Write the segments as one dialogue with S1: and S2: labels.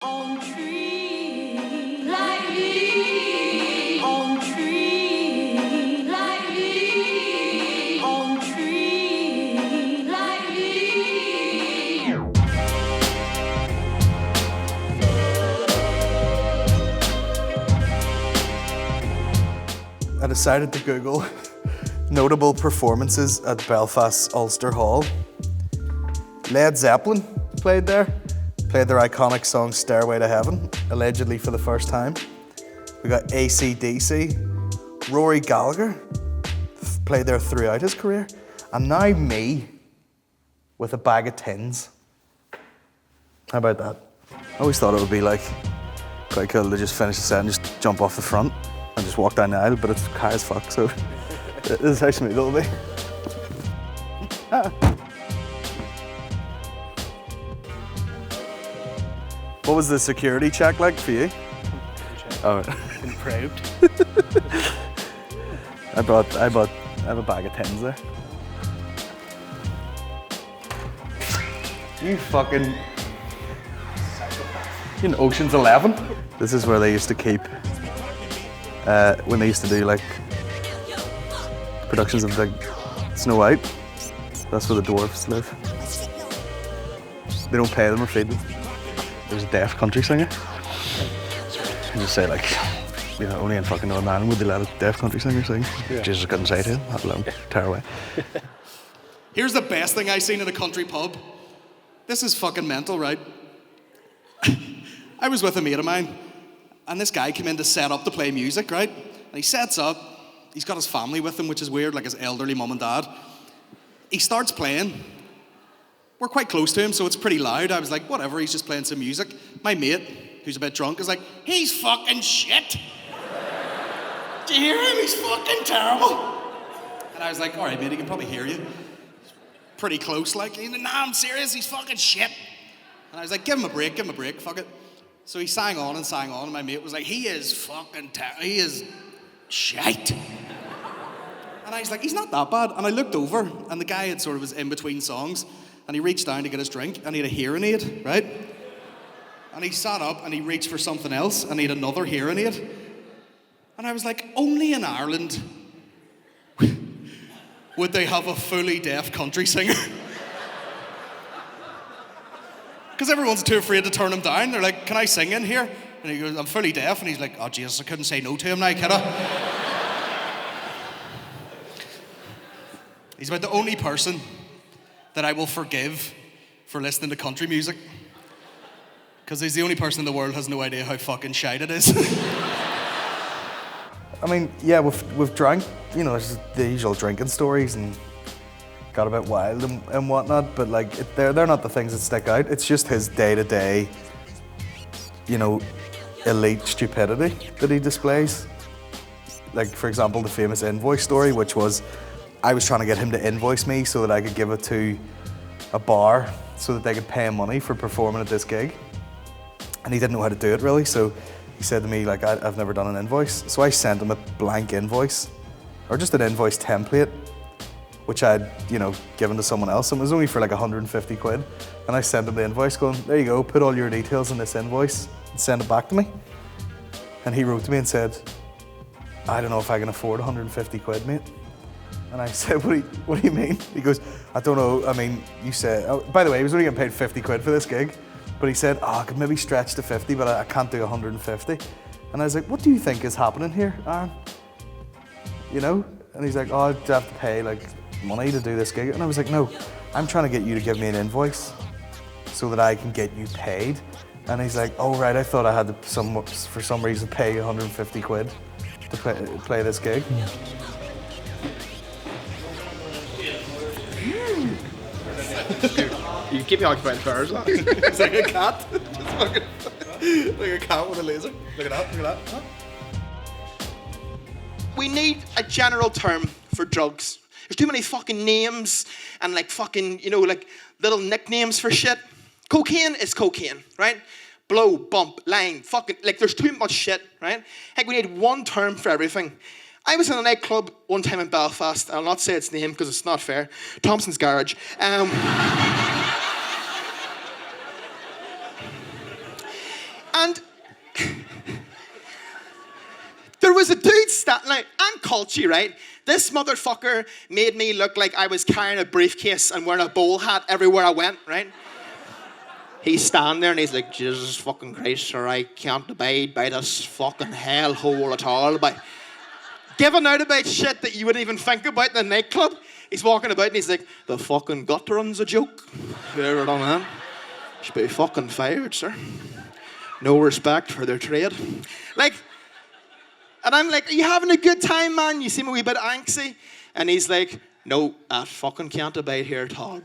S1: On tree like me, on tree like me, on tree like me.
S2: I decided to Google notable performances at Belfast's Ulster Hall. Led Zeppelin played there. Played their iconic song Stairway to Heaven, allegedly for the first time. We got AC/DC. Ruairi Gallagher played there throughout his career. And now me with a bag of tins. How about that? I always thought it would be like quite cool to just finish the set and just jump off the front and just walk down the aisle, but it's high as fuck, so this is how smooth it'll be. What was the security check like for you? Oh,
S3: Been probed.
S2: I have a bag of tins there. You fucking... You in Ocean's 11? This is where they used to keep, when they used to do like productions of like Snow White. That's where the dwarves live. They don't pay them or feed them. There's a deaf country singer. And just say like, you know, only in fucking Northern Ireland would they let a deaf country singer sing.
S3: Yeah.
S2: Jesus couldn't say to him, let alone tear away.
S4: Here's the best thing I seen in a country pub. This is fucking mental, right? I was with a mate of mine, and this guy came in to set up to play music, right? And he sets up, he's got his family with him, which is weird, like his elderly mum and dad. He starts playing. We're quite close to him, so it's pretty loud. I was like, whatever, he's just playing some music. My mate, who's a bit drunk, is like, he's fucking shit. Do you hear him? He's fucking terrible. And I was like, all right, mate, he can probably hear you. Pretty close, like, nah, I'm serious, he's fucking shit. And I was like, give him a break, fuck it. So he sang on, and my mate was like, he is fucking he is shite. And I was like, he's not that bad. And I looked over, and the guy had sort of was in between songs, and he reached down to get his drink, and he had a hearing aid, right? And he sat up, and he reached for something else, and he had another hearing aid. And I was like, only in Ireland would they have a fully deaf country singer? Because everyone's too afraid to turn him down. They're like, can I sing in here? And he goes, I'm fully deaf. And he's like, oh, Jesus, I couldn't say no to him now, could I? He's about the only person that I will forgive for listening to country music. Because he's the only person in the world who has no idea how fucking shite it is.
S2: I mean, yeah, we've drank, you know, it's the usual drinking stories and got a bit wild and whatnot, but like, they're not the things that stick out. It's just his day-to-day, you know, elite stupidity that he displays. Like, for example, the famous invoice story, which was, I was trying to get him to invoice me so that I could give it to a bar so that they could pay him money for performing at this gig. And he didn't know how to do it really, so he said to me, like, I've never done an invoice. So I sent him a blank invoice, or just an invoice template, which I'd, you know, given to someone else. And it was only for like 150 quid. And I sent him the invoice going, there you go, put all your details in this invoice and send it back to me. And he wrote to me and said, I don't know if I can afford 150 quid, mate. And I said, what do you mean? He goes, I don't know, I mean, you said, oh, by the way, he was only getting paid 50 quid for this gig. But he said, I could maybe stretch to 50, but I can't do 150. And I was like, what do you think is happening here, Aaron? You know? And he's like, oh, I'd have to pay like money to do this gig. And I was like, no, I'm trying to get you to give me an invoice so that I can get you paid. And he's like, oh, right, I thought I had to, for some reason, pay 150 quid to play this gig.
S3: You keep me occupied for hours.
S4: It's like a cat. Just fucking, like a cat with a laser. Look at that. Huh?
S5: We need a general term for drugs. There's too many fucking names and like fucking, you know, like little nicknames for shit. Cocaine is cocaine, right? Blow, bump, line, fucking, like there's too much shit, right? I think we need one term for everything. I was in a nightclub one time in Belfast. I'll not say its name because it's not fair. Thompson's Garage. And there was a dude standing out. I'm culty, right? This motherfucker made me look like I was carrying a briefcase and wearing a bowl hat everywhere I went, right? He's standing there and he's like, Jesus fucking Christ, sir, I can't abide by this fucking hellhole at all. But giving out about shit that you wouldn't even think about in a nightclub. He's walking about and he's like, the fucking gut run's a joke. You ever done that? Should be fucking fired, sir. No respect for their trade. Like, and I'm like, are you having a good time, man? You seem a wee bit angsty. And he's like, no, I fucking can't abide here at all.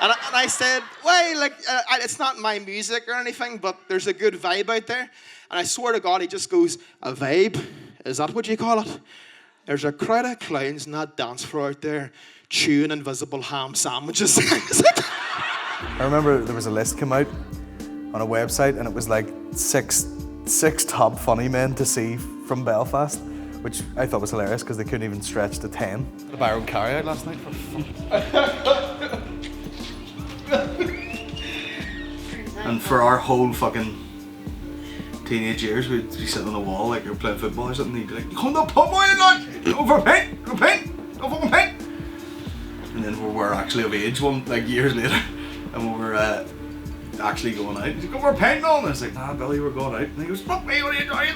S5: And I said, why? Like, it's not my music or anything, but there's a good vibe out there. And I swear to God, he just goes, a vibe? Is that what you call it? There's a crowd of clowns in that dance floor out there chewing invisible ham sandwiches.
S2: I remember there was a list come out on a website and it was like six top funny men to see from Belfast, which I thought was hilarious because they couldn't even stretch to 10.
S4: The Byron carry out last night for fun.
S2: And for our whole fucking teenage years, we'd be sitting on the wall like we were playing football or something. He'd be like, come to the pub, boy, lad! Go for a pint! Go pint! Go fucking pint! And then we were actually of age years later, and we were actually going out. He's like, go for a pint now! And I was like, nah, Billy, we're going out. And he goes, fuck me, what are you doing?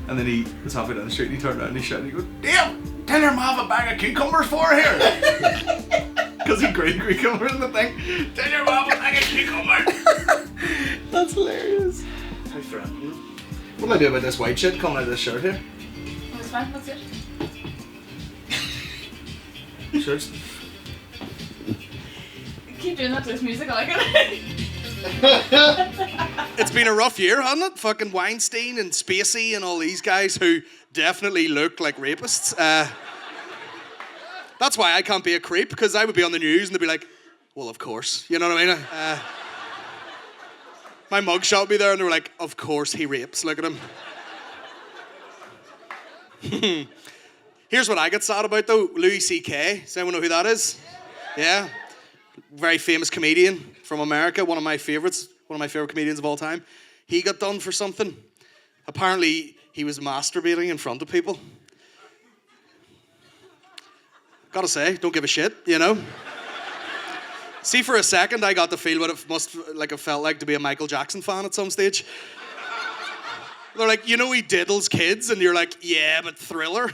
S2: And then he was halfway down the street and he turned around and he shouted, he goes, damn! Tell your mom a bag of cucumbers for here! Because he green cucumbers in the thing. Tell your mom a bag of cucumbers! That's hilarious. How threatening. What'll I do about this white shit coming out of this shirt here?
S6: Oh, it's fine, that's it.
S2: Shirts.
S6: Keep doing that to this music, I like it.
S4: It's been a rough year, hasn't it? Fucking Weinstein and Spacey and all these guys who definitely look like rapists. That's why I can't be a creep, because I would be on the news and they'd be like, well, of course. You know what I mean? My mugshot would be there and they were like, of course he rapes. Look at him. Here's what I get sad about though. Louis C.K. Does anyone know who that is? Yeah. Very famous comedian from America. One of my favorite comedians of all time. He got done for something. Apparently he was masturbating in front of people. Gotta say, don't give a shit, you know? See, for a second, I got to feel what it must have felt like to be a Michael Jackson fan at some stage. They're like, you know he diddles kids? And you're like, yeah, but Thriller?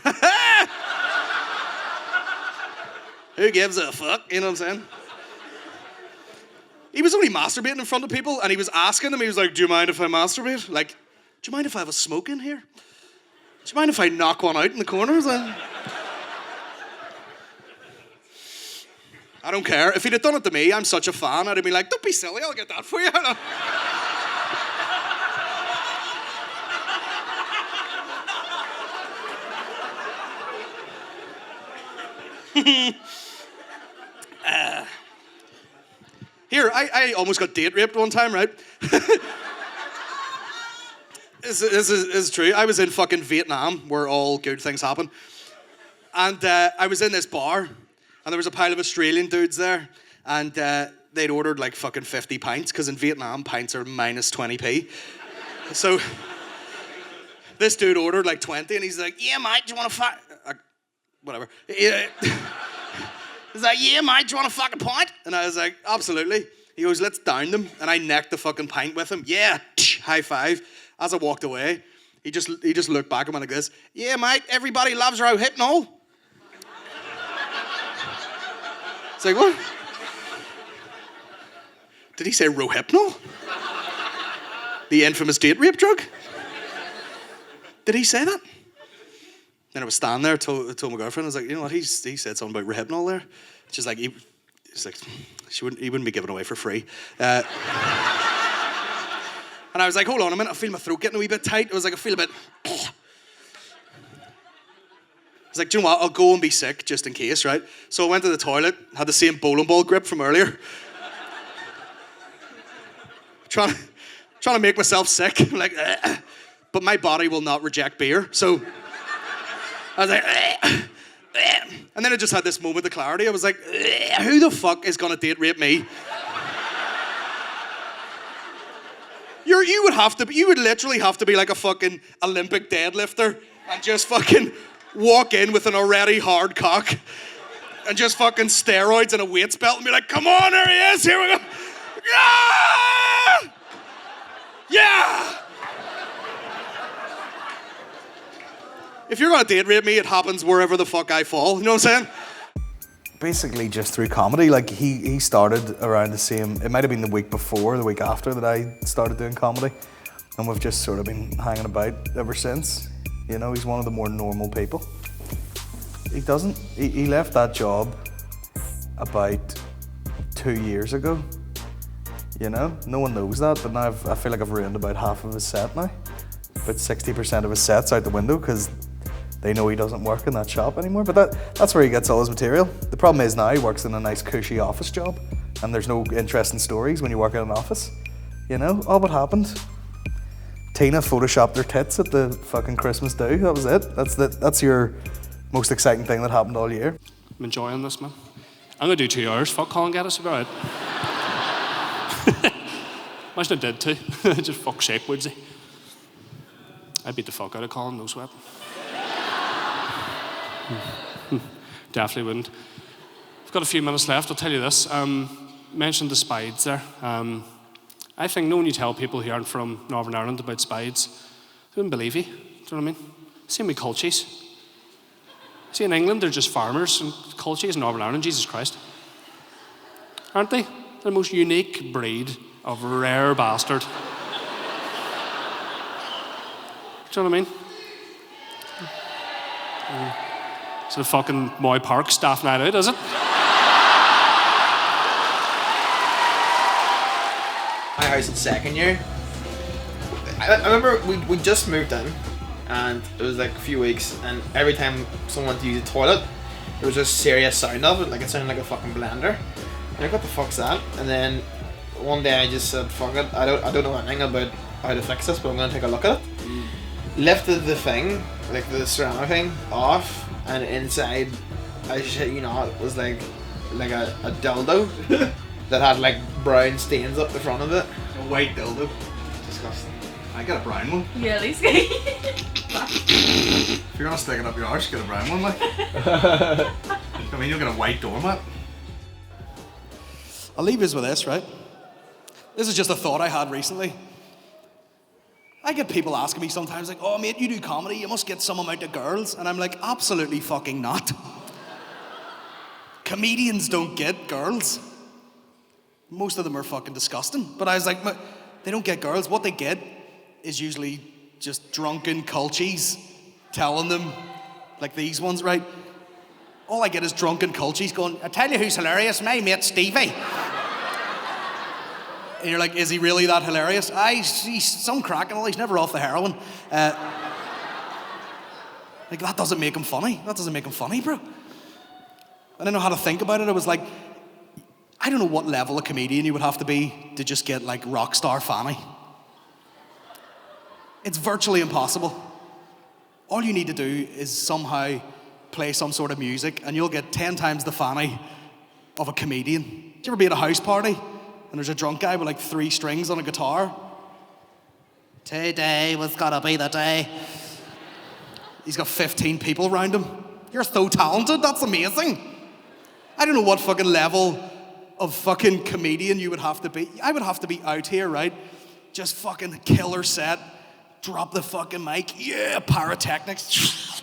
S4: Who gives a fuck? You know what I'm saying? He was only masturbating in front of people, and he was asking them, he was like, do you mind if I masturbate? Like, do you mind if I have a smoke in here? Do you mind if I knock one out in the corners? I don't care. If he'd have done it to me, I'm such a fan, I'd have been like, don't be silly, I'll get that for you. Here, I almost got date raped one time, right? This is true. I was in fucking Vietnam, where all good things happen. And I was in this bar, and there was a pile of Australian dudes there, and they'd ordered like fucking 50 pints, because in Vietnam, pints are minus 20p. So this dude ordered like 20, and he's like, yeah, mate, do you want to fuck? Whatever. He's like, yeah, mate, do you want to fuck a pint? And I was like, absolutely. He goes, let's down them. And I necked the fucking pint with him. Yeah, high five. As I walked away, he just looked back at me like this. Yeah, mate, everybody loves Rohypnol. It's like, what? Did he say Rohypnol? The infamous date rape drug? Did he say that? Then I was standing there, told my girlfriend, I was like, you know what, he said something about Rohypnol there. She's like, he wouldn't be given away for free. And I was like, hold on a minute, I feel my throat getting a wee bit tight. It was like, I feel a bit... I was like, do you know what, I'll go and be sick just in case, right? So I went to the toilet, had the same bowling ball grip from earlier. Trying to make myself sick, like, but my body will not reject beer, so... I was like, and then I just had this moment of clarity. I was like, who the fuck is gonna date rape me? You would literally have to be like a fucking Olympic deadlifter and just fucking walk in with an already hard cock and just fucking steroids and a weights belt and be like, come on, there he is, here we go. Yeah! Yeah! If you're gonna date rape me, it happens wherever the fuck I fall. You know what I'm saying?
S2: Basically just through comedy. Like he started around the same, it might have been the week before, the week after that I started doing comedy. And we've just sort of been hanging about ever since. You know, he's one of the more normal people. He left that job about 2 years ago. You know, no one knows that, but now I feel like I've ruined about half of his set now. About 60% of his set's out the window because they know he doesn't work in that shop anymore. But that's where he gets all his material. The problem is now he works in a nice cushy office job and there's no interesting stories when you work in an office. You know, all what happened. Tina photoshopped her tits at the fucking Christmas do. That was it. That's your most exciting thing that happened all year.
S7: I'm enjoying this, man. I'm gonna do 2 hours. Fuck Colin Geddis, you'll be alright. Imagine I did too. Just fuck's sake, would he? I beat the fuck out of Colin, no sweat. Definitely wouldn't. I've got a few minutes left, I'll tell you this. Mentioned the spides there. I think when you tell people who aren't from Northern Ireland about spides, they wouldn't believe you. Do you know what I mean? Same with culchies. See, in England, they're just farmers, and culchies in Northern Ireland, Jesus Christ. Aren't they? They're the most unique breed of rare bastard. Do you know what I mean? It's the fucking Moy Park staff night out, is it?
S5: My house in second year. I remember we just moved in, and it was like a few weeks, and every time someone went to use the toilet, there was a serious sound of it, like it sounded like a fucking blender. And like, what the fuck's that? And then one day I just said, fuck it, I don't know anything about how to fix this, but I'm gonna take a look at it. Lifted the thing, like the ceramic thing, off, and inside, I shit you know, it was like a dildo that had like brown stains up the front of it.
S4: A white dildo. Disgusting. I got a brown one.
S6: Yeah, at least.
S4: If you're gonna stick it up your arse, get a brown one, like. I mean, you'll get a white doormat. I'll leave you with this, right? This is just a thought I had recently. I get people asking me sometimes, like, oh, mate, you do comedy, you must get some amount of girls. And I'm like, absolutely fucking not. Comedians don't get girls. Most of them are fucking disgusting. But I was like, they don't get girls. What they get is usually just drunken culchies telling them, like these ones, right? All I get is drunken culchies going, I tell you who's hilarious, my mate Stevie. And you're like, is he really that hilarious? He's some crack and all, he's never off the heroin. Like, that doesn't make him funny. That doesn't make him funny, bro. I didn't know how to think about it. I was like, I don't know what level of comedian you would have to be to just get like rock star Fanny. It's virtually impossible. All you need to do is somehow play some sort of music and you'll get 10 times the Fanny of a comedian. Did you ever be at a house party and there's a drunk guy with like 3 strings on a guitar? Today was gonna be the day. He's got 15 people around him. You're so talented, that's amazing. I don't know what fucking level of fucking comedian you would have to be. I would have to be out here, right? Just fucking killer set, drop the fucking mic, yeah, pyrotechnics.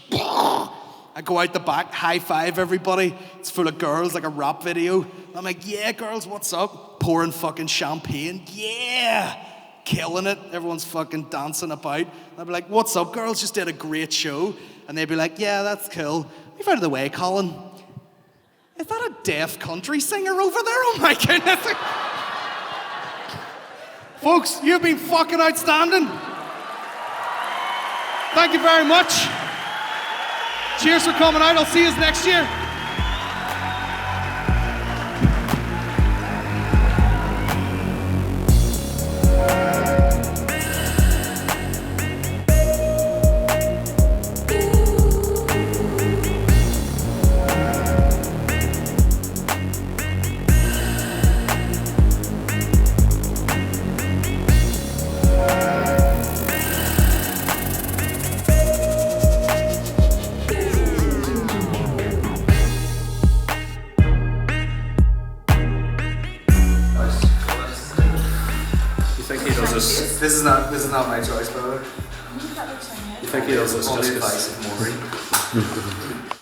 S4: I go out the back, high five everybody. It's full of girls, like a rap video. I'm like, yeah, girls, what's up? Pouring fucking champagne, yeah, killing it. Everyone's fucking dancing about. I'd be like, what's up, girls? Just did a great show. And they'd be like, yeah, that's cool. Move out of the way, Colin. Is that a deaf country singer over there? Oh my goodness. Folks, you've been fucking outstanding. Thank you very much. Cheers for coming out. I'll see you next year.
S7: this.
S2: This is not my choice, brother.
S7: You think he does this
S2: On
S7: just
S2: the
S7: 'cause-
S2: advice of Maury.